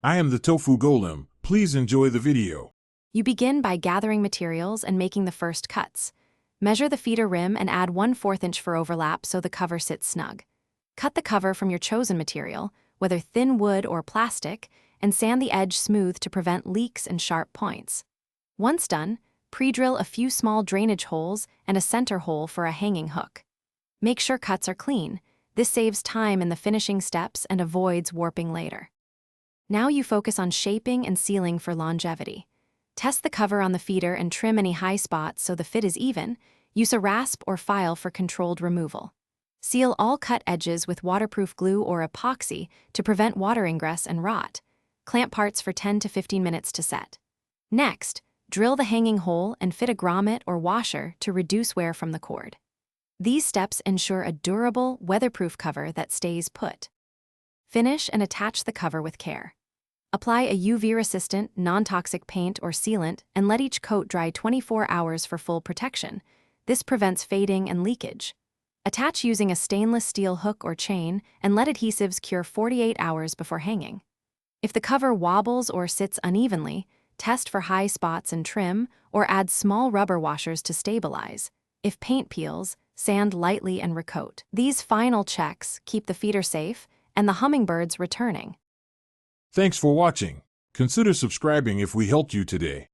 I am the tofu golem. Please enjoy the video. You begin by gathering materials and making the first cuts. Measure the feeder rim and add 1/4 inch for overlap so the cover sits snug. Cut the cover from your chosen material, whether thin wood or plastic, and sand the edge smooth to prevent leaks and sharp points. Once done, pre-drill a few small drainage holes and a center hole for a hanging hook. Make sure cuts are clean. This saves time in the finishing steps and avoids warping later. Now you focus on shaping and sealing for longevity. Test the cover on the feeder and trim any high spots so the fit is even. Use a rasp or file for controlled removal. Seal all cut edges with waterproof glue or epoxy to prevent water ingress and rot. Clamp parts for 10 to 15 minutes to set. Next, drill the hanging hole and fit a grommet or washer to reduce wear from the cord. These steps ensure a durable, weatherproof cover that stays put. Finish and attach the cover with care. Apply a UV-resistant, non-toxic paint or sealant and let each coat dry 24 hours for full protection. This prevents fading and leakage. Attach using a stainless steel hook or chain and let adhesives cure 48 hours before hanging. If the cover wobbles or sits unevenly, test for high spots and trim or add small rubber washers to stabilize. If paint peels, sand lightly and recoat. These final checks keep the feeder safe and the hummingbirds returning. Thanks for watching. Consider subscribing if we helped you today.